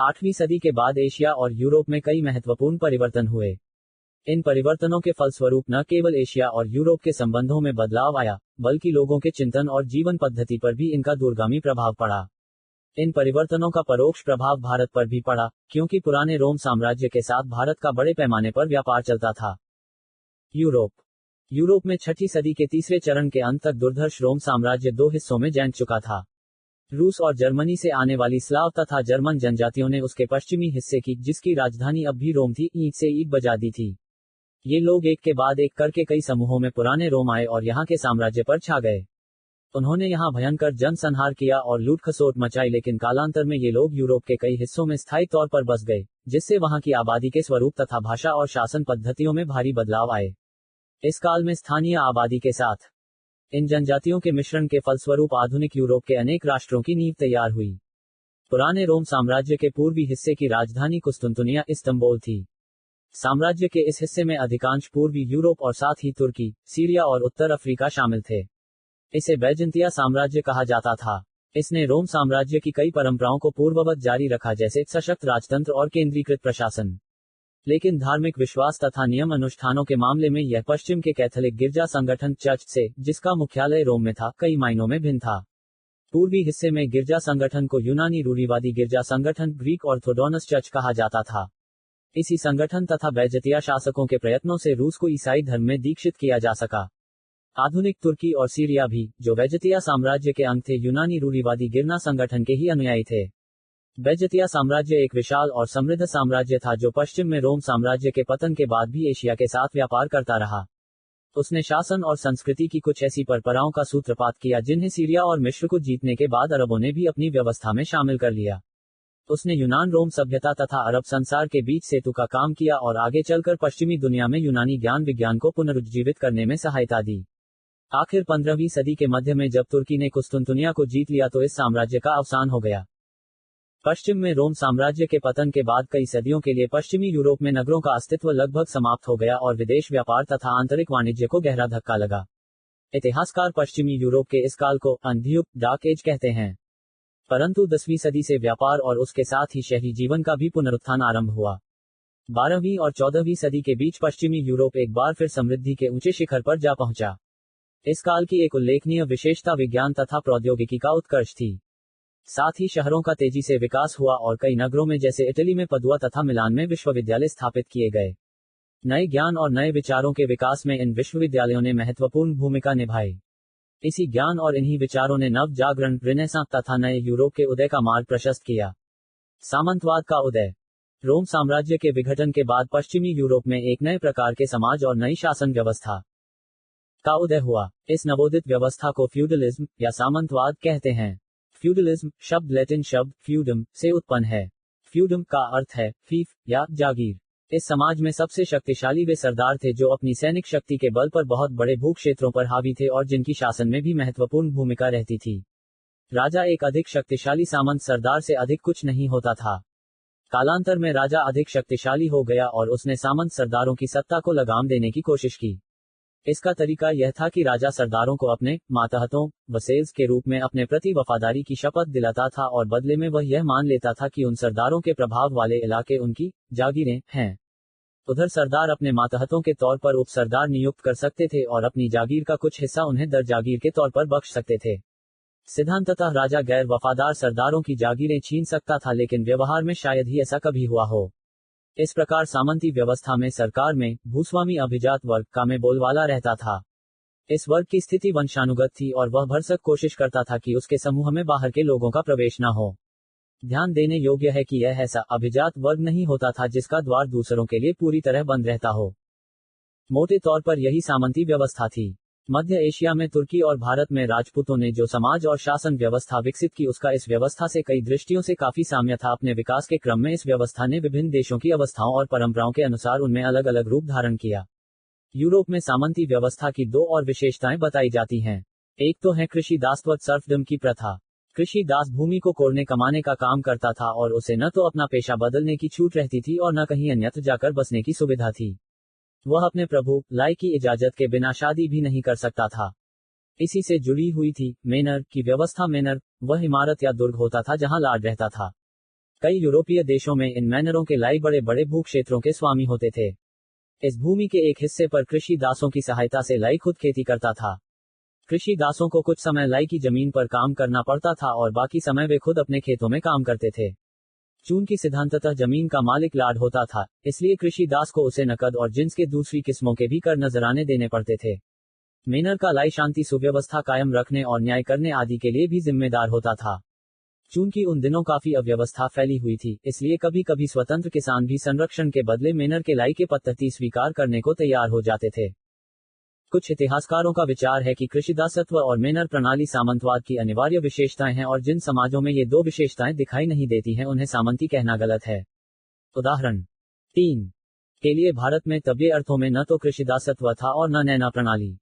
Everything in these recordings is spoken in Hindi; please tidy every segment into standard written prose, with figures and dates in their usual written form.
8वीं सदी के बाद एशिया और यूरोप में कई महत्वपूर्ण परिवर्तन हुए। इन परिवर्तनों के फलस्वरूप न केवल एशिया और यूरोप के संबंधों में बदलाव आया, बल्कि लोगों के चिंतन और जीवन पद्धति पर भी इनका दूरगामी प्रभाव पड़ा। इन परिवर्तनों का परोक्ष प्रभाव भारत पर भी पड़ा, क्योंकि पुराने रोम साम्राज्य के साथ भारत का बड़े पैमाने पर व्यापार चलता था। यूरोप में 6ठी सदी के तीसरे चरण के अंत तक दुर्धर्ष रोम साम्राज्य दो हिस्सों में बांट चुका था। रूस और जर्मनी से आने वाली स्लाव तथा जर्मन जनजातियों ने उसके पश्चिमी हिस्से की, जिसकी राजधानी अब भी रोम थी, ईंट से ईंट बजा दी थी। ये लोग एक के बाद एक करके कई समूहों में पुराने रोम आए और यहाँ के साम्राज्य पर छा गए। उन्होंने यहाँ भयंकर जनसंहार किया और लूट खसोट मचाई, लेकिन कालांतर में ये लोग यूरोप के कई हिस्सों में स्थायी तौर पर बस गए, जिससे वहाँ की आबादी के स्वरूप तथा भाषा और शासन पद्धतियों में भारी बदलाव आए। इस काल में स्थानीय आबादी के साथ इन जनजातियों के मिश्रण के फलस्वरूप आधुनिक यूरोप के अनेक राष्ट्रों की नींव तैयार हुई। पुराने रोम साम्राज्य के पूर्वी हिस्से की राजधानी कुस्तुनतुनिया इस्तांबुल थी। साम्राज्य के इस हिस्से में अधिकांश पूर्वी यूरोप और साथ ही तुर्की, सीरिया और उत्तर अफ्रीका शामिल थे। इसे बैजेंतिया साम्राज्य कहा जाता था। इसने रोम साम्राज्य की कई परंपराओं को पूर्ववत जारी रखा, जैसे सशक्त राजतंत्र और केंद्रीकृत प्रशासन। लेकिन धार्मिक विश्वास तथा नियम अनुष्ठानों के मामले में यह पश्चिम के कैथोलिक गिरजा संगठन चर्च से, जिसका मुख्यालय रोम में था, कई मायनों में भिन्न था। पूर्वी हिस्से में गिरजा संगठन को यूनानी रूढ़िवादी गिरजा संगठन ग्रीक ऑर्थोडॉक्स चर्च कहा जाता था। इसी संगठन तथा बैजेतिया शासकों के प्रयत्नों से रूस को ईसाई धर्म में दीक्षित किया जा सका। आधुनिक तुर्की और सीरिया भी, जो बैजेतिया साम्राज्य के अंग थे, यूनानी रूढ़िवादी गिरना संगठन के ही अनुयायी थे। बैजेतिया साम्राज्य एक विशाल और समृद्ध साम्राज्य था जो पश्चिम में रोम साम्राज्य के पतन के बाद भी एशिया के साथ व्यापार करता रहा। उसने शासन और संस्कृति की कुछ ऐसी परंपराओं का सूत्रपात किया जिन्हें सीरिया और मिस्र को जीतने के बाद अरबों ने भी अपनी व्यवस्था में शामिल कर लिया। उसने यूनान रोम सभ्यता तथा अरब संसार के बीच सेतु का काम किया और आगे चलकर पश्चिमी दुनिया में यूनानी ज्ञान विज्ञान को पुनरुज्जीवित करने में सहायता दी। आखिर 15वीं सदी के मध्य में जब तुर्की ने कुस्तुनतुनिया को जीत लिया तो इस साम्राज्य का अवसान हो गया। पश्चिम में रोम साम्राज्य के पतन के बाद कई सदियों के लिए पश्चिमी यूरोप में नगरों का अस्तित्व लगभग समाप्त हो गया और विदेश व्यापार तथा आंतरिक वाणिज्य को गहरा धक्का लगा। इतिहासकार पश्चिमी यूरोप के इस काल को अंधयुग, डार्क एज कहते हैं। परंतु 10वीं सदी से व्यापार और उसके साथ ही शहरी जीवन का भी पुनरुत्थान आरंभ हुआ। 12वीं और 14वीं सदी के बीच पश्चिमी यूरोप एक बार फिर समृद्धि के ऊंचे शिखर पर जा पहुंचा। इस काल की एक उल्लेखनीय विशेषता विज्ञान तथा प्रौद्योगिकी का उत्कर्ष थी। साथ ही शहरों का तेजी से विकास हुआ और कई नगरों में जैसे इटली में पदुआ तथा मिलान में विश्वविद्यालय स्थापित किए गए। नए ज्ञान और नए विचारों के विकास में इन विश्वविद्यालयों ने महत्वपूर्ण भूमिका निभाई। इसी ज्ञान और इन्हीं विचारों ने नव जागरण, रिनेसां तथा नए यूरोप के उदय का मार्ग प्रशस्त किया। सामंतवाद का उदय। रोम साम्राज्य के विघटन के बाद पश्चिमी यूरोप में एक नए प्रकार के समाज और नई शासन व्यवस्था का उदय हुआ। इस नवोदित व्यवस्था को फ्यूडलिज्म या सामंतवाद कहते हैं। फ्यूडलिज्म शब्द लैटिन शब्द फ्यूडम से उत्पन्न है। फ्यूडम का अर्थ है फीफ या जागीर। इस समाज में सबसे शक्तिशाली वे सरदार थे जो अपनी सैनिक शक्ति के बल पर बहुत बड़े भू क्षेत्रों पर हावी थे और जिनकी शासन में भी महत्वपूर्ण भूमिका रहती थी। राजा एक अधिक शक्तिशाली सामंत सरदार से अधिक कुछ नहीं होता था। कालांतर में राजा अधिक शक्तिशाली हो गया और उसने सामंत सरदारों की सत्ता को लगाम देने की कोशिश की। इसका तरीका यह था कि राजा सरदारों को अपने मातहतों, वसेल्स के रूप में अपने प्रति वफादारी की शपथ दिलाता था और बदले में वह यह मान लेता था कि उन सरदारों के प्रभाव वाले इलाके उनकी जागीरें हैं। उधर सरदार अपने मातहतों के तौर पर उप सरदार नियुक्त कर सकते थे और अपनी जागीर का कुछ हिस्सा उन्हें दर जागीर के तौर पर बख्श सकते थे। सिद्धांततः राजा गैर वफादार सरदारों की जागीरें छीन सकता था, लेकिन व्यवहार में शायद ही ऐसा कभी हुआ हो। इस प्रकार सामंती व्यवस्था में सरकार में भूस्वामी अभिजात वर्ग का में बोलवाला रहता था। इस वर्ग की स्थिति वंशानुगत थी और वह भरसक कोशिश करता था कि उसके समूह में बाहर के लोगों का प्रवेश न हो। ध्यान देने योग्य है कि यह ऐसा अभिजात वर्ग नहीं होता था जिसका द्वार दूसरों के लिए पूरी तरह बंद रहता हो। मोटे तौर पर यही सामंती व्यवस्था थी। मध्य एशिया में तुर्की और भारत में राजपूतों ने जो समाज और शासन व्यवस्था विकसित की उसका इस व्यवस्था से कई दृष्टियों से काफी साम्य था। अपने विकास के क्रम में इस व्यवस्था ने विभिन्न देशों की अवस्थाओं और परंपराओं के अनुसार उनमें अलग अलग रूप धारण किया। यूरोप में सामंती व्यवस्था की दो और विशेषताएं बताई जाती हैं। एक तो है कृषि दासत्व सर्फडम की प्रथा। कृषि दास भूमि को कोड़ने कमाने का काम करता था और उसे न तो अपना पेशा बदलने की छूट रहती थी और न कहीं अन्यत्र जाकर बसने की सुविधा थी। वह अपने प्रभु लाई की इजाजत के बिना शादी भी नहीं कर सकता था। इसी से जुड़ी हुई थी मेनर की व्यवस्था। मेनर वह इमारत या दुर्ग होता था जहां लार्ड रहता था। कई यूरोपीय देशों में इन मैनरों के लाई बड़े बड़े भूक्षेत्रों के स्वामी होते थे। इस भूमि के एक हिस्से पर कृषि दासों की सहायता से लाई खुद खेती करता था। कृषि दासों को कुछ समय लाई की जमीन पर काम करना पड़ता था और बाकी समय वे खुद अपने खेतों में काम करते थे। चूंकि सिद्धांततः जमीन का मालिक लार्ड होता था, इसलिए कृषि दास को उसे नकद और जिन्स के दूसरी किस्मों के भी कर नजराने देने पड़ते थे। मेनर का लाई शांति सुव्यवस्था कायम रखने और न्याय करने आदि के लिए भी जिम्मेदार होता था। चूंकि उन दिनों काफी अव्यवस्था फैली हुई थी, इसलिए कभी कभी स्वतंत्र किसान भी संरक्षण के बदले मेनर के लाई के पद्धति स्वीकार करने को तैयार हो जाते थे। कुछ इतिहासकारों का विचार है कि कृषिदासत्व और मेनर प्रणाली सामंतवाद की अनिवार्य विशेषताएं हैं और जिन समाजों में ये दो विशेषताएं दिखाई नहीं देती हैं उन्हें सामंती कहना गलत है। उदाहरण 3 के लिए भारत में तबये अर्थों में न तो कृषिदासत्व था और न नैना प्रणाली,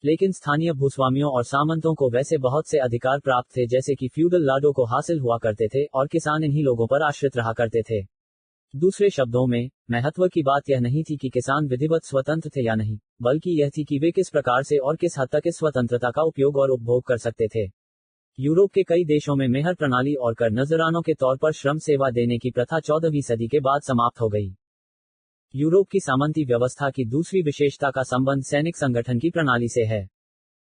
लेकिन स्थानीय भूस्वामियों और सामंतों को वैसे बहुत से अधिकार प्राप्त थे जैसे कि फ्यूडल लाडों को हासिल हुआ करते थे और किसान इन्हीं लोगों पर आश्रित रहा करते थे। दूसरे शब्दों में, महत्व की बात यह नहीं थी कि किसान विधिवत स्वतंत्र थे या नहीं, बल्कि यह थी कि वे किस प्रकार से और किस हद तक इस स्वतंत्रता का उपयोग और उपभोग कर सकते थे। यूरोप के कई देशों में मेहर प्रणाली और कर नजरानों के तौर पर श्रम सेवा देने की प्रथा 14वीं सदी के बाद समाप्त हो गई। यूरोप की सामंती व्यवस्था की दूसरी विशेषता का संबंध सैनिक संगठन की प्रणाली से है।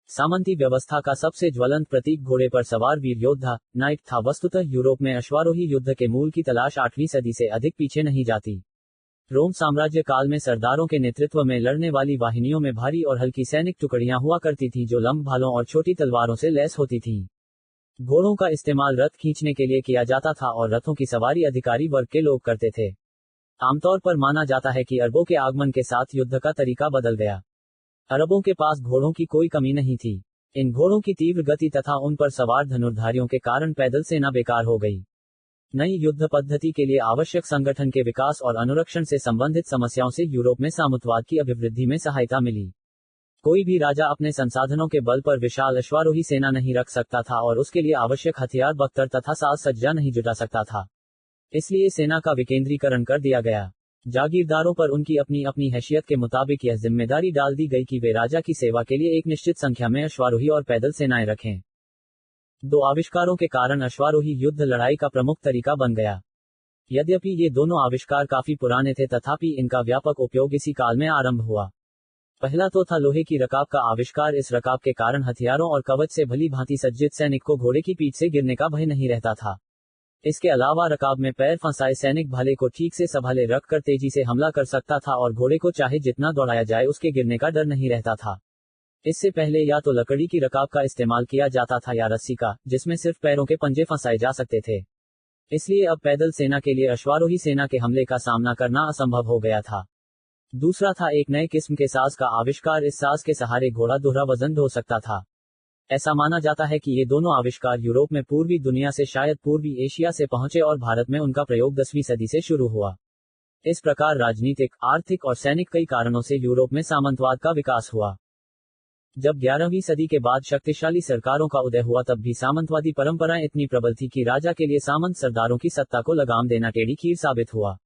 सामंती व्यवस्था का सबसे ज्वलंत प्रतीक घोड़े पर सवार वीर योद्धा, नाइट था। वस्तुतः यूरोप में अश्वारोही युद्ध के मूल की तलाश 8वीं सदी से अधिक पीछे नहीं जाती। रोम साम्राज्य काल में सरदारों के नेतृत्व में लड़ने वाली वाहिनियों में भारी और हल्की सैनिक टुकड़ियां हुआ करती थी जो लंब भालों और छोटी तलवारों से लैस होती थीं। घोड़ों का इस्तेमाल रथ खींचने के लिए किया जाता था और रथों की सवारी अधिकारी वर्ग के लोग करते थे। आमतौर पर माना जाता है कि अरबों के आगमन के साथ युद्ध का तरीका बदल गया। अरबों के पास घोड़ों की कोई कमी नहीं थी। इन घोड़ों की तीव्र गति तथा उन पर सवार धनुर्धारियों के कारण पैदल सेना बेकार हो गई। नई युद्ध पद्धति के लिए आवश्यक संगठन के विकास और अनुरक्षण से संबंधित समस्याओं से यूरोप में सामंतवाद की अभिवृद्धि में सहायता मिली। कोई भी राजा अपने संसाधनों के बल पर विशाल अश्वारोही सेना नहीं रख सकता था और उसके लिए आवश्यक हथियार बख्तर तथा साज सज्जा नहीं जुटा सकता था। इसलिए सेना का विकेंद्रीकरण कर दिया गया। जागीरदारों पर उनकी अपनी अपनी हैसियत के मुताबिक यह जिम्मेदारी डाल दी गई कि वे राजा की सेवा के लिए एक निश्चित संख्या में अश्वारोही और पैदल सेनाएं रखें। दो आविष्कारों के कारण अश्वारोही युद्ध लड़ाई का प्रमुख तरीका बन गया। यद्यपि ये दोनों आविष्कार काफी पुराने थे, तथापि इनका व्यापक उपयोग इसी काल में आरंभ हुआ। पहला तो था लोहे की रकाब का आविष्कार। इस रकाब के कारण हथियारों और कवच से भली भांति सज्जित सैनिक को घोड़े की पीठ से गिरने का भय नहीं रहता था। इसके अलावा रकाब में पैर फंसाए सैनिक भाले को ठीक से संभाले रखकर तेजी से हमला कर सकता था और घोड़े को चाहे जितना दौड़ाया जाए उसके गिरने का डर नहीं रहता था। इससे पहले या तो लकड़ी की रकाब का इस्तेमाल किया जाता था या रस्सी का, जिसमें सिर्फ पैरों के पंजे फंसाए जा सकते थे। इसलिए अब पैदल सेना के लिए अश्वारोही सेना के हमले का सामना करना असंभव हो गया था। दूसरा था एक नए किस्म के साज का आविष्कार। इस साज के सहारे घोड़ा दोहरा वजन ढो सकता था। ऐसा माना जाता है कि ये दोनों आविष्कार यूरोप में पूर्वी दुनिया से शायद पूर्वी एशिया से पहुंचे और भारत में उनका प्रयोग 10वीं सदी से शुरू हुआ। इस प्रकार राजनीतिक, आर्थिक और सैनिक कई कारणों से यूरोप में सामंतवाद का विकास हुआ। जब 11वीं सदी के बाद शक्तिशाली सरकारों का उदय हुआ तब भी सामंतवादी परंपराएं इतनी प्रबल थी कि राजा के लिए सामंत सरदारों की सत्ता को लगाम देना टेढ़ी खीर साबित हुआ।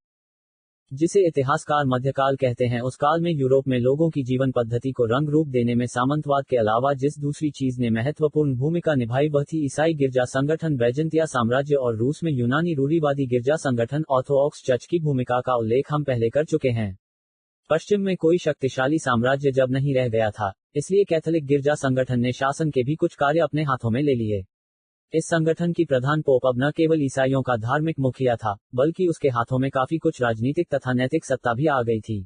जिसे इतिहासकार मध्यकाल कहते हैं, उस काल में यूरोप में लोगों की जीवन पद्धति को रंग रूप देने में सामंतवाद के अलावा जिस दूसरी चीज ने महत्वपूर्ण भूमिका निभाई वह थी ईसाई गिरजा संगठन बैजेंतिया साम्राज्य और रूस में यूनानी रूढ़िवादी गिरजा संगठन ऑर्थोडॉक्स चर्च की भूमिका का उल्लेख हम पहले कर चुके हैं। पश्चिम में कोई शक्तिशाली साम्राज्य जब नहीं रह गया था, इसलिए कैथोलिक गिरजा संगठन ने शासन के भी कुछ कार्य अपने हाथों में ले लिए। इस संगठन की प्रधान पोप अब न केवल ईसाइयों का धार्मिक मुखिया था, बल्कि उसके हाथों में काफी कुछ राजनीतिक तथा नैतिक सत्ता भी आ गई थी।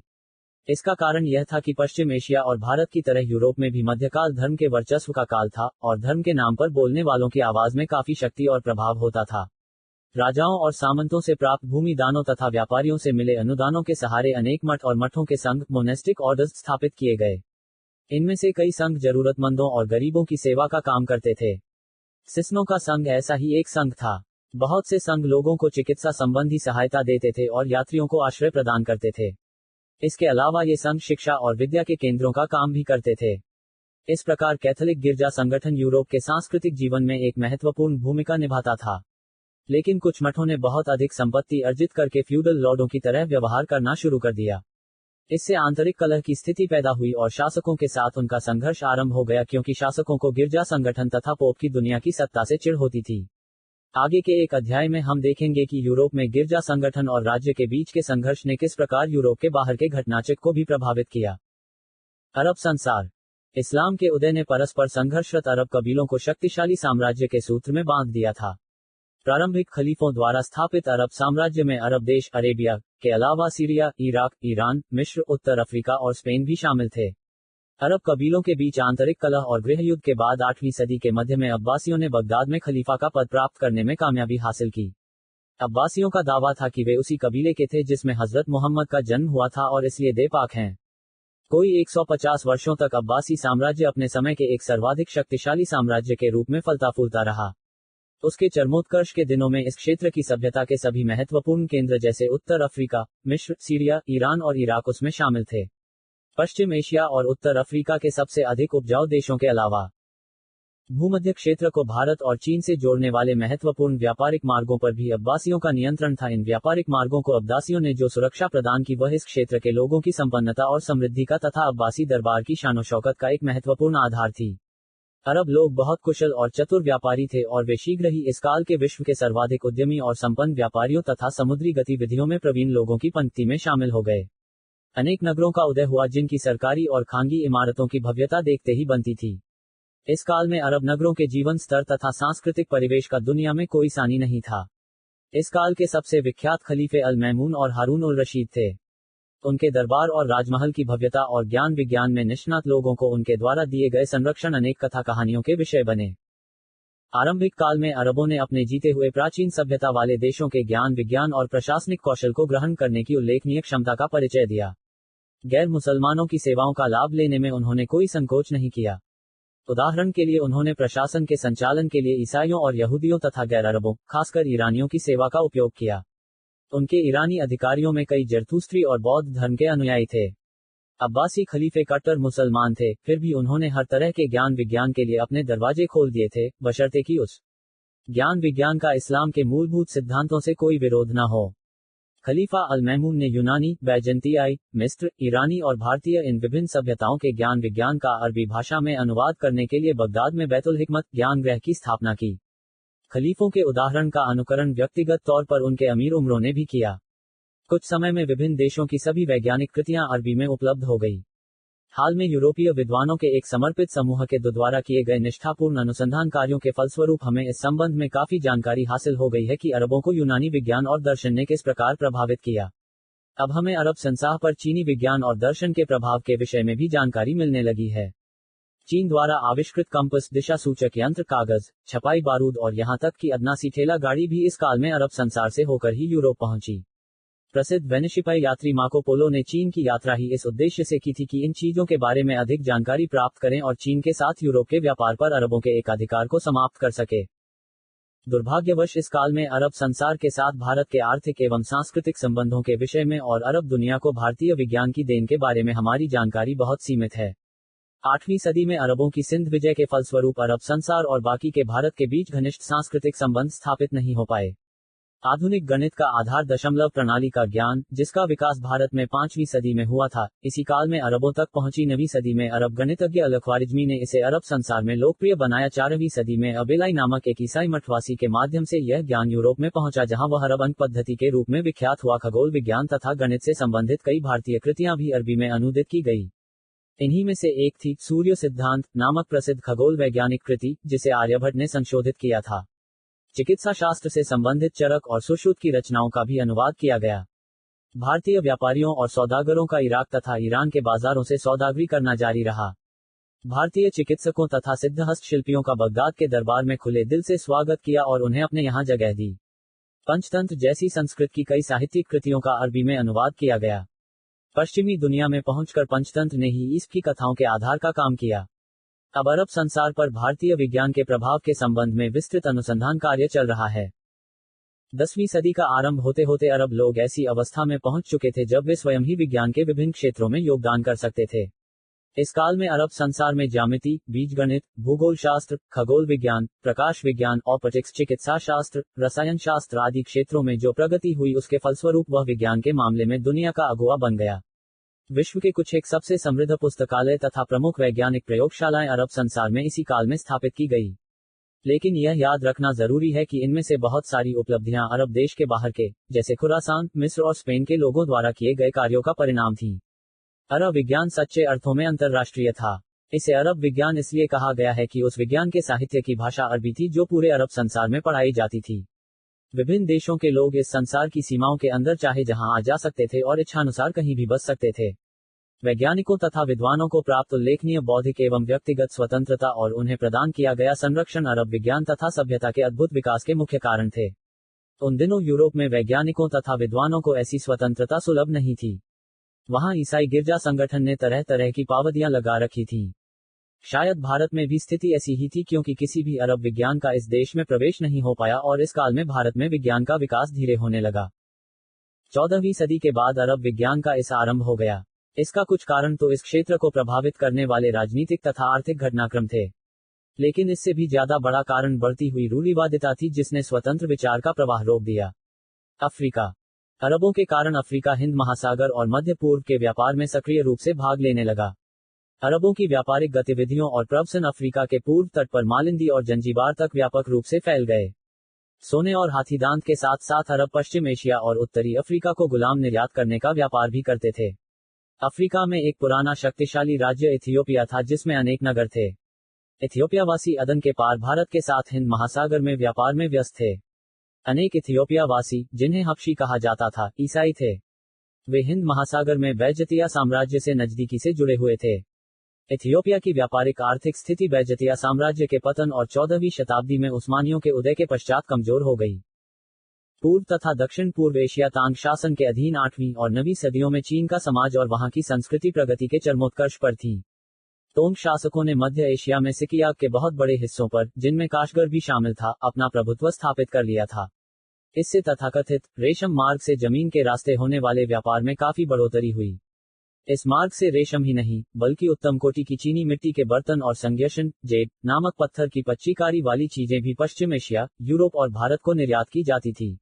इसका कारण यह था कि पश्चिम एशिया और भारत की तरह यूरोप में भी मध्यकाल धर्म के वर्चस्व का काल था और धर्म के नाम पर बोलने वालों की आवाज में काफी शक्ति और प्रभाव होता था। राजाओं और सामंतों से प्राप्त भूमि दानों तथा व्यापारियों से मिले अनुदानों के सहारे अनेक मठ और मठों के संघ मोनेस्टिक ऑर्डर्स स्थापित किए गए। इनमें से कई संघ जरूरतमंदों और गरीबों की सेवा का काम करते थे। सिस्नों का संघ ऐसा ही एक संघ था। बहुत से संघ लोगों को चिकित्सा संबंधी सहायता देते थे और यात्रियों को आश्रय प्रदान करते थे। इसके अलावा ये संघ शिक्षा और विद्या के केंद्रों का काम भी करते थे। इस प्रकार कैथोलिक गिरजा संगठन यूरोप के सांस्कृतिक जीवन में एक महत्वपूर्ण भूमिका निभाता था। लेकिन कुछ मठों ने बहुत अधिक संपत्ति अर्जित करके फ्यूडल लॉर्डों की तरह व्यवहार करना शुरू कर दिया। इससे आंतरिक कलह की स्थिति पैदा हुई और शासकों के साथ उनका संघर्ष आरंभ हो गया, क्योंकि शासकों को गिरजा संगठन तथा पोप की दुनिया की सत्ता से चिढ़ होती थी। आगे के एक अध्याय में हम देखेंगे कि यूरोप में गिरजा संगठन और राज्य के बीच के संघर्ष ने किस प्रकार यूरोप के बाहर के घटनाचक्र को भी प्रभावित किया। अरब संसार। इस्लाम के उदय ने परस्पर संघर्षरत अरब कबीलों को शक्तिशाली साम्राज्य के सूत्र में बांध दिया था। प्रारंभिक खलीफों द्वारा स्थापित अरब साम्राज्य में अरब देश अरेबिया के अलावा सीरिया, इराक, ईरान, मिस्र, उत्तर अफ्रीका और स्पेन भी शामिल थे। अरब कबीलों के बीच आंतरिक कलह और गृहयुद्ध के बाद 8वीं सदी के मध्य में अब्बासियों ने बगदाद में खलीफा का पद प्राप्त करने में कामयाबी हासिल की। अब्बासियों का दावा था कि वे उसी कबीले के थे जिसमें हजरत मोहम्मद का जन्म हुआ था और इसलिए दे पाक हैं। कोई 150 वर्षों तक अब्बासी साम्राज्य अपने समय के एक सर्वाधिक शक्तिशाली साम्राज्य के रूप में फलता फूलता रहा। उसके चरमोत्कर्ष के दिनों में इस क्षेत्र की सभ्यता के सभी महत्वपूर्ण केंद्र जैसे उत्तर अफ्रीका, मिस्र, सीरिया, ईरान और इराक उसमें शामिल थे। पश्चिम एशिया और उत्तर अफ्रीका के सबसे अधिक उपजाऊ देशों के अलावा भूमध्य क्षेत्र को भारत और चीन से जोड़ने वाले महत्वपूर्ण व्यापारिक मार्गों पर भी अब्बासियों का नियंत्रण था। इन व्यापारिक मार्गों को अब्बासियों ने जो सुरक्षा प्रदान की वह इस क्षेत्र के लोगों की संपन्नता और समृद्धि का तथा अब्बासी दरबार की शानो शौकत का एक महत्वपूर्ण आधार थी। अरब लोग बहुत कुशल और चतुर व्यापारी थे और वे शीघ्र ही इस काल के विश्व के सर्वाधिक उद्यमी और संपन्न व्यापारियों तथा समुद्री गतिविधियों में प्रवीण लोगों की पंक्ति में शामिल हो गए। अनेक नगरों का उदय हुआ जिनकी सरकारी और खानगी इमारतों की भव्यता देखते ही बनती थी। इस काल में अरब नगरों के जीवन स्तर तथा सांस्कृतिक परिवेश का दुनिया में कोई सानी नहीं था। इस काल के सबसे विख्यात खलीफे अल मैमून और हारून उल रशीद थे। उनके दरबार और राजमहल की भव्यता और ज्ञान विज्ञान में निष्णात लोगों को उनके द्वारा दिए गए संरक्षण अनेक कथा कहानियों के विषय बने। आरंभिक काल में अरबों ने अपने जीते हुए प्राचीन सभ्यता वाले देशों के ज्ञान विज्ञान और प्रशासनिक कौशल को ग्रहण करने की उल्लेखनीय क्षमता का परिचय दिया। गैर मुसलमानों की सेवाओं का लाभ लेने में उन्होंने कोई संकोच नहीं किया। उदाहरण के लिए उन्होंने प्रशासन के संचालन के लिए ईसाइयों और यहूदियों तथा गैर अरबों, खासकर ईरानियों की सेवा का उपयोग किया। उनके ईरानी अधिकारियों में कई जरथुस्त्री और बौद्ध धर्म के अनुयायी थे। अब्बासी खलीफे कट्टर मुसलमान थे, फिर भी उन्होंने हर तरह के ज्ञान विज्ञान के लिए अपने दरवाजे खोल दिए थे, बशर्ते कि उस ज्ञान विज्ञान का इस्लाम के मूलभूत सिद्धांतों से कोई विरोध न हो। खलीफा अल मैमून ने यूनानी, बैजंतियाई, मिस्र, ईरानी और भारतीय इन विभिन्न सभ्यताओं के ज्ञान विज्ञान का अरबी भाषा में अनुवाद करने के लिए बगदाद में बैतुल हिकमत ज्ञान गृह की स्थापना की। खलीफों के उदाहरण का अनुकरण व्यक्तिगत तौर पर उनके अमीर उम्रों ने भी किया। कुछ समय में विभिन्न देशों की सभी वैज्ञानिक कृतियां अरबी में उपलब्ध हो गई। हाल में यूरोपीय विद्वानों के एक समर्पित समूह के द्वारा किए गए निष्ठापूर्ण अनुसंधान कार्यों के फलस्वरूप हमें इस संबंध में काफी जानकारी हासिल हो गई है कि अरबों को यूनानी विज्ञान और दर्शन ने किस प्रकार प्रभावित किया। अब हमें अरब संसार पर चीनी विज्ञान और दर्शन के प्रभाव के विषय में भी जानकारी मिलने लगी है। चीन द्वारा आविष्कृत कंपस, दिशा सूचक यंत्र, कागज, छपाई बारूद और यहां तक कि अदनासी ठेला गाड़ी भी इस काल में अरब संसार से होकर ही यूरोप पहुंची। प्रसिद्ध वेनिशिपाई यात्री मार्को पोलो ने चीन की यात्रा ही इस उद्देश्य से की थी कि इन चीजों के बारे में अधिक जानकारी प्राप्त करें और चीन के साथ यूरोप के व्यापार पर अरबों के एकाधिकार को समाप्त कर सके। दुर्भाग्यवश इस काल में अरब संसार के साथ भारत के आर्थिक एवं सांस्कृतिक संबंधों के विषय में और अरब दुनिया को भारतीय विज्ञान की देन के बारे में हमारी जानकारी बहुत सीमित है। 8वीं सदी में अरबों की सिंध विजय के फलस्वरूप अरब संसार और बाकी के भारत के बीच घनिष्ठ सांस्कृतिक संबंध स्थापित नहीं हो पाए। आधुनिक गणित का आधार दशमलव प्रणाली का ज्ञान, जिसका विकास भारत में 5वीं सदी में हुआ था, इसी काल में अरबों तक पहुंची। 9वीं सदी में अरब गणितज्ञ अल-ख्वारिज्मी ने इसे अरब संसार में लोकप्रिय बनाया। 4वीं सदी में अबेलाई नामक एक ईसाई मठवासी के माध्यम से यह ज्ञान यूरोप में पहुंचा, जहां वह अरब अंक पद्धति के रूप में विख्यात हुआ। खगोल विज्ञान तथा गणित से संबंधित कई भारतीय कृतियां भी अरबी में अनुदित की गई। इन्हीं में से एक थी सूर्य सिद्धांत नामक प्रसिद्ध खगोल वैज्ञानिक कृति, जिसे आर्यभट्ट ने संशोधित किया था। चिकित्सा शास्त्र से संबंधित चरक और सुश्रुत की रचनाओं का भी अनुवाद किया गया। भारतीय व्यापारियों और सौदागरों का इराक तथा ईरान के बाजारों से सौदागरी करना जारी रहा। भारतीय चिकित्सकों तथा सिद्धहस्त शिल्पियों का बगदाद के दरबार में खुले दिल से स्वागत किया और उन्हें अपने यहाँ जगह दी। पंचतंत्र जैसी संस्कृत की कई साहित्यिक कृतियों का अरबी में अनुवाद किया गया। पश्चिमी दुनिया में पहुंचकर पंचतंत्र ने ही ईस्ट की कथाओं के आधार का काम किया। अब अरब संसार पर भारतीय विज्ञान के प्रभाव के संबंध में विस्तृत अनुसंधान कार्य चल रहा है। 10वीं सदी का आरंभ होते होते अरब लोग ऐसी अवस्था में पहुंच चुके थे जब वे स्वयं ही विज्ञान के विभिन्न क्षेत्रों में योगदान कर सकते थे। इस काल में अरब संसार में ज्यामिति, बीजगणित, भूगोल शास्त्र, खगोल विज्ञान, प्रकाश विज्ञान, ऑप्टिक्स, चिकित्सा शास्त्र, रसायन शास्त्र आदि क्षेत्रों में जो प्रगति हुई उसके फलस्वरूप वह विज्ञान के मामले में दुनिया का अगुवा बन गया। विश्व के कुछ एक सबसे समृद्ध पुस्तकालय तथा प्रमुख वैज्ञानिक प्रयोगशालाएं अरब संसार में इसी काल में स्थापित की गई। लेकिन यह याद रखना जरूरी है कि इनमें से बहुत सारी उपलब्धियां अरब देश के बाहर के, जैसे खुरासान, मिस्र और स्पेन के लोगों द्वारा किए गए कार्यों का परिणाम थी। अरब विज्ञान सच्चे अर्थों में अंतर्राष्ट्रीय था। इसे अरब विज्ञान इसलिए कहा गया है कि उस विज्ञान के साहित्य की भाषा अरबी थी जो पूरे अरब संसार में पढ़ाई जाती थी। विभिन्न देशों के लोग इस संसार की सीमाओं के अंदर चाहे जहां आ जा सकते थे और इच्छानुसार कहीं भी बस सकते थे। वैज्ञानिकों तथा विद्वानों को प्राप्त उल्लेखनीय बौद्धिक एवं व्यक्तिगत स्वतंत्रता और उन्हें प्रदान किया गया संरक्षण अरब विज्ञान तथा सभ्यता के अद्भुत विकास के मुख्य कारण थे। उन दिनों यूरोप में वैज्ञानिकों तथा विद्वानों को ऐसी स्वतंत्रता सुलभ नहीं थी। वहां ईसाई गिरजा संगठन ने तरह तरह की पाबंदियां लगा रखी थीं। शायद भारत में भी स्थिति ऐसी ही थी, क्योंकि किसी भी अरब विज्ञान का इस देश में प्रवेश नहीं हो पाया और इस काल में भारत में विज्ञान का विकास धीरे होने लगा। 14वीं सदी के बाद अरब विज्ञान का इस आरंभ हो गया। इसका कुछ कारण तो इस क्षेत्र को प्रभावित करने वाले राजनीतिक तथा आर्थिक घटनाक्रम थे, लेकिन इससे भी ज्यादा बड़ा कारण बढ़ती हुई रूढ़िवादिता थी जिसने स्वतंत्र विचार का प्रवाह रोक दिया। अफ्रीका। अरबों के कारण अफ्रीका हिंद महासागर और मध्य पूर्व के व्यापार में सक्रिय रूप से भाग लेने लगा। अरबों की व्यापारिक गतिविधियों और प्रवसन अफ्रीका के पूर्व तट पर मालिंदी और जंजीबार तक व्यापक रूप से फैल गए। सोने और हाथीदांत के साथ साथ अरब पश्चिम एशिया और उत्तरी अफ्रीका को गुलाम निर्यात करने का व्यापार भी करते थे। अफ्रीका में एक पुराना शक्तिशाली राज्य इथियोपिया था जिसमें अनेक नगर थे। इथियोपियावासी अदन के पार भारत के साथ हिंद महासागर में व्यापार में व्यस्त थे। अनेक इथियोपियावासी, जिन्हें हबशी कहा जाता था, ईसाई थे। वे हिंद महासागर में बैजतिया साम्राज्य से नजदीकी से जुड़े हुए थे। इथियोपिया की व्यापारिक आर्थिक स्थिति बैजतिया साम्राज्य के पतन और 14वीं शताब्दी में उस्मानियों के उदय के पश्चात कमजोर हो गई। पूर्व तथा दक्षिण पूर्व एशिया तांग शासन के अधीन 8वीं और 9वीं सदियों में चीन का समाज और वहां की संस्कृति प्रगति के चरमोत्कर्ष पर थी। तोंग शासकों ने मध्य एशिया में सिकियाग के बहुत बड़े हिस्सों पर, जिनमें काशगर भी शामिल था, अपना प्रभुत्व स्थापित कर लिया था। इससे तथाकथित रेशम मार्ग से जमीन के रास्ते होने वाले व्यापार में काफी बढ़ोतरी हुई। इस मार्ग से रेशम ही नहीं, बल्कि उत्तम कोटि की चीनी मिट्टी के बर्तन और संज्ञशन, जेड नामक पत्थर की पच्चीकारी वाली चीजें भी पश्चिम एशिया, यूरोप और भारत को निर्यात की जाती थी।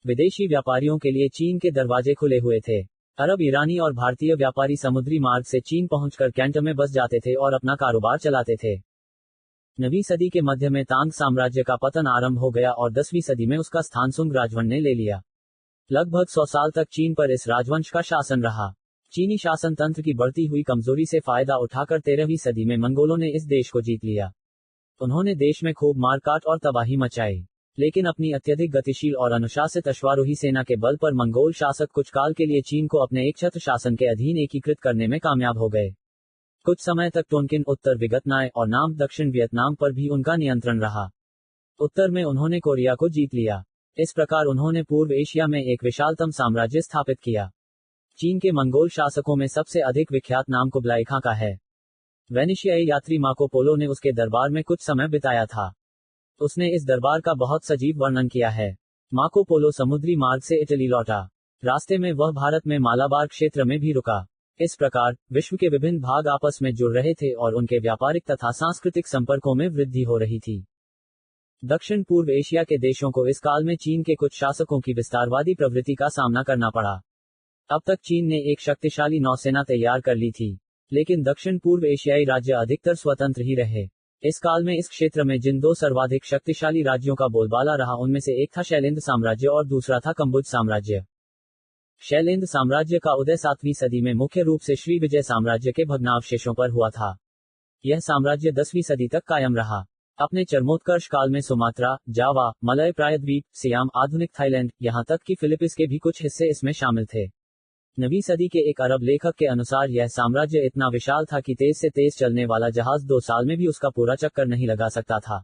विदेशी व्यापारियों के लिए चीन के दरवाजे खुले हुए थे। अरब, ईरानी और भारतीय व्यापारी समुद्री मार्ग से चीन पहुंचकर कैंट में बस जाते थे और अपना कारोबार चलाते थे। 9वीं सदी के मध्य में तांग साम्राज्य का पतन आरंभ हो गया और 10वीं सदी में उसका स्थान सुंग राजवंश ने ले लिया। लगभग 100 साल तक चीन पर इस राजवंश का शासन रहा। चीनी शासन तंत्र की बढ़ती हुई कमजोरी से फायदा उठाकर 13वीं सदी में मंगोलों ने इस देश को जीत लिया। उन्होंने देश में खूब मारकाट और तबाही मचाई, लेकिन अपनी अत्यधिक गतिशील और अनुशासित अश्वारोही सेना के बल पर मंगोल शासक कुछ काल के लिए चीन को अपने एक छत्र शासन के अधीन एकीकृत करने में कामयाब हो गए। कुछ समय तक टोनकिन, उत्तर वियतनाम और नाम दक्षिण वियतनाम पर भी उनका नियंत्रण रहा। उत्तर में उन्होंने कोरिया को जीत लिया। इस प्रकार उन्होंने पूर्व एशिया में एक विशालतम साम्राज्य स्थापित किया। चीन के मंगोल शासकों में सबसे अधिक विख्यात नाम कुबलाई खां का है। वेनिशियाई यात्री मार्को पोलो ने उसके दरबार में कुछ समय बिताया था। उसने इस दरबार का बहुत सजीव वर्णन किया है। मार्को पोलो समुद्री मार्ग से इटली लौटा। रास्ते में वह भारत में मालाबार क्षेत्र में भी रुका। इस प्रकार विश्व के विभिन्न भाग आपस में जुड़ रहे थे और उनके व्यापारिक तथा सांस्कृतिक संपर्कों में वृद्धि हो रही थी। दक्षिण पूर्व एशिया के देशों को इस काल में चीन के कुछ शासकों की विस्तारवादी प्रवृत्ति का सामना करना पड़ा। अब तक चीन ने एक शक्तिशाली नौसेना तैयार कर ली थी, लेकिन दक्षिण पूर्व एशियाई राज्य अधिकतर स्वतंत्र ही रहे। इस काल में इस क्षेत्र में जिन दो सर्वाधिक शक्तिशाली राज्यों का बोलबाला रहा उनमें से एक था शैलेंद्र साम्राज्य और दूसरा था कंबुज साम्राज्य। शैलेंद्र साम्राज्य का उदय 7वीं सदी में मुख्य रूप से श्री विजय साम्राज्य के भग्नावशेषों पर हुआ था। यह साम्राज्य 10वीं सदी तक कायम रहा। अपने चरमोत्कर्ष काल में सुमात्रा, जावा, मलय प्रायद्वीप, सियाम, आधुनिक थाईलैंड, यहां तक कि फिलीपींस के भी कुछ हिस्से इसमें शामिल थे। 9वीं सदी के एक अरब लेखक के अनुसार यह साम्राज्य इतना विशाल था कि तेज से तेज चलने वाला जहाज 2 साल में भी उसका पूरा चक्कर नहीं लगा सकता था।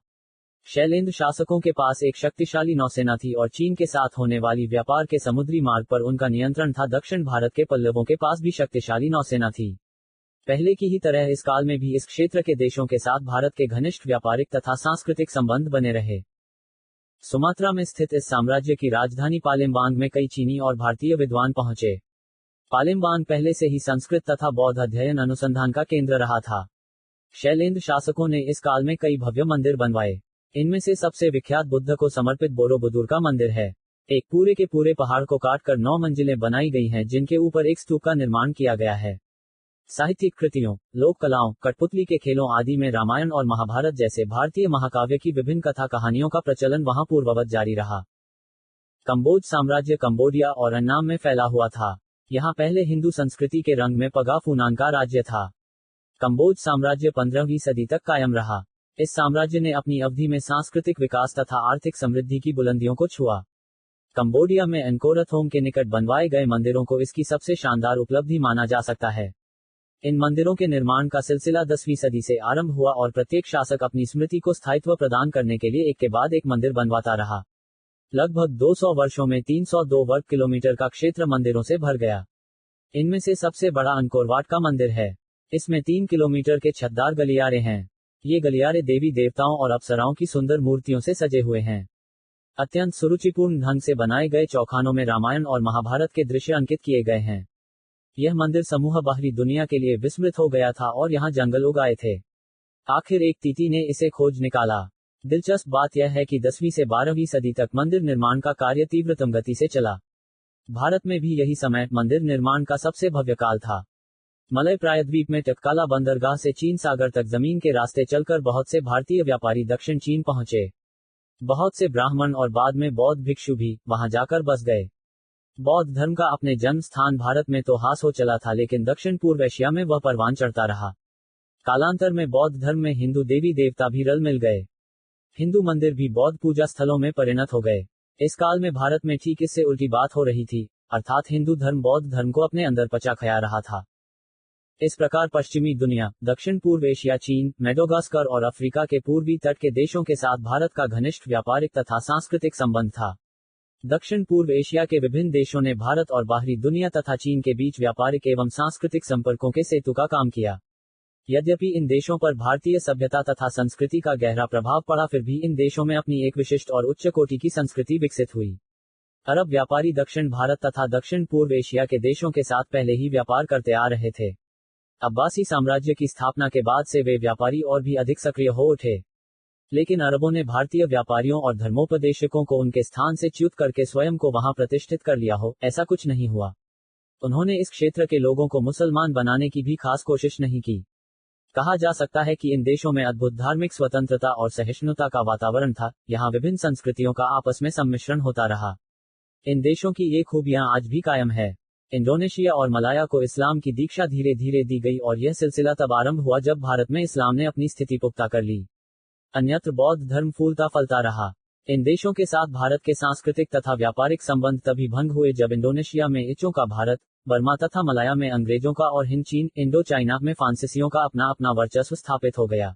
शैलेंद्र शासकों के पास एक शक्तिशाली नौसेना थी और चीन के साथ होने वाली व्यापार के समुद्री मार्ग पर उनका नियंत्रण था। दक्षिण भारत के पल्लवों के पास भी शक्तिशाली नौसेना थी। पहले की ही तरह इस काल में भी इस क्षेत्र के देशों के साथ भारत के घनिष्ठ व्यापारिक तथा सांस्कृतिक संबंध बने रहे। सुमात्रा में स्थित इस साम्राज्य की राजधानी पालेमबांग में कई चीनी और भारतीय विद्वान पहुंचे। पालेमबांग पहले से ही संस्कृत तथा बौद्ध अध्ययन अनुसंधान का केंद्र रहा था। शैलेंद्र शासकों ने इस काल में कई भव्य मंदिर बनवाए। इनमें से सबसे विख्यात बुद्ध को समर्पित बोरोबुदुर का मंदिर है। एक पूरे के पूरे पहाड़ को काटकर 9 मंजिलें बनाई गई हैं जिनके ऊपर एक स्तूप का निर्माण किया गया है। साहित्यिक कृतियों, लोक कलाओं, कठपुतली के खेलों आदि में रामायण और महाभारत जैसे भारतीय महाकाव्य की विभिन्न कथा कहानियों का प्रचलन वहां पूर्ववत जारी रहा। कंबोज साम्राज्य कंबोडिया और अन्नाम में फैला हुआ था। यहाँ पहले हिंदू संस्कृति के रंग में पगा फूनान का राज्य था। कंबोज साम्राज्य 15वीं सदी तक कायम रहा। इस साम्राज्य ने अपनी अवधि में सांस्कृतिक विकास तथा आर्थिक समृद्धि की बुलंदियों को छुआ। कंबोडिया में एनकोरथोम के निकट बनवाए गए मंदिरों को इसकी सबसे शानदार उपलब्धि माना जा सकता है। इन मंदिरों के निर्माण का सिलसिला 10वीं सदी से आरंभ हुआ और प्रत्येक शासक अपनी स्मृति को स्थायित्व प्रदान करने के लिए एक के बाद एक मंदिर बनवाता रहा। लगभग 200 वर्षों में 302 वर्ग किलोमीटर का क्षेत्र मंदिरों से भर गया। इनमें से सबसे बड़ा अंकोरवाट का मंदिर है। इसमें 3 किलोमीटर के छतदार गलियारे हैं। ये गलियारे देवी देवताओं और अप्सराओं की सुंदर मूर्तियों से सजे हुए हैं। अत्यंत सुरुचिपूर्ण ढंग से बनाए गए चौखानों में रामायण और महाभारत के दृश्य अंकित किए गए हैं। यह मंदिर समूह बाहरी दुनिया के लिए विस्मृत हो गया था और यहाँ जंगल उगाए थे। आखिर एक तीती ने इसे खोज निकाला। दिलचस्प बात यह है कि 10वीं से 12वीं सदी तक मंदिर निर्माण का कार्य तीव्रतम गति से चला। भारत में भी यही समय मंदिर निर्माण का सबसे भव्य काल था। मलय प्रायद्वीप में टककाला बंदरगाह से चीन सागर तक जमीन के रास्ते चलकर बहुत से भारतीय व्यापारी दक्षिण चीन पहुंचे। बहुत से ब्राह्मण और बाद में बौद्ध भिक्षु भी वहां जाकर बस गए। बौद्ध धर्म का अपने जन्म स्थान भारत में तो हास हो चला था, लेकिन दक्षिण पूर्व एशिया में वह परवान चढ़ता रहा। कालांतर में बौद्ध धर्म में हिंदू देवी देवता भी रल मिल गए। हिंदू मंदिर भी बौद्ध पूजा स्थलों में परिणत हो गए। इस काल में भारत में ठीक इससे उल्टी बात हो रही थी, अर्थात हिंदू धर्म बौद्ध धर्म को अपने अंदर पचा खया रहा था। इस प्रकार पश्चिमी दुनिया, दक्षिण पूर्व एशिया, चीन, मेडागास्कर और अफ्रीका के पूर्वी तट के देशों के साथ भारत का घनिष्ठ व्यापारिक तथा सांस्कृतिक संबंध था। दक्षिण पूर्व एशिया के विभिन्न देशों ने भारत और बाहरी दुनिया तथा चीन के बीच व्यापारिक एवं सांस्कृतिक संपर्कों के सेतु का काम किया। यद्यपि इन देशों पर भारतीय सभ्यता तथा संस्कृति का गहरा प्रभाव पड़ा, फिर भी इन देशों में अपनी एक विशिष्ट और उच्च कोटि की संस्कृति विकसित हुई। अरब व्यापारी दक्षिण भारत तथा दक्षिण पूर्व एशिया के देशों के साथ पहले ही व्यापार करते आ रहे थे। अब्बासी साम्राज्य की स्थापना के बाद से वे व्यापारी और भी अधिक सक्रिय हो उठे। लेकिन अरबों ने भारतीय व्यापारियों और धर्मोपदेशकों को उनके स्थान से च्युत करके स्वयं को वहां प्रतिष्ठित कर लिया हो, ऐसा कुछ नहीं हुआ। उन्होंने इस क्षेत्र के लोगों को मुसलमान बनाने की भी खास कोशिश नहीं की। कहा जा सकता है कि इन देशों में अद्भुत धार्मिक स्वतंत्रता और सहिष्णुता का वातावरण था। यहाँ विभिन्न संस्कृतियों का आपस में सम्मिश्रण होता रहा। इन देशों की ये खूबियां आज भी कायम है। इंडोनेशिया और मलाया को इस्लाम की दीक्षा धीरे धीरे दी गई और यह सिलसिला तब आरंभ हुआ जब भारत में इस्लाम ने अपनी स्थिति पुख्ता कर ली। अन्यत्र बौद्ध धर्म फूलता फलता रहा। इन देशों के साथ भारत के सांस्कृतिक तथा व्यापारिक संबंध तभी भंग हुए जब इंडोनेशिया में इचों का भारत, बर्मा तथा मलाया में अंग्रेजों का और हिंद चीन, इंडो चाइना में फ्रांसीसियों का अपना अपना वर्चस्व स्थापित हो गया।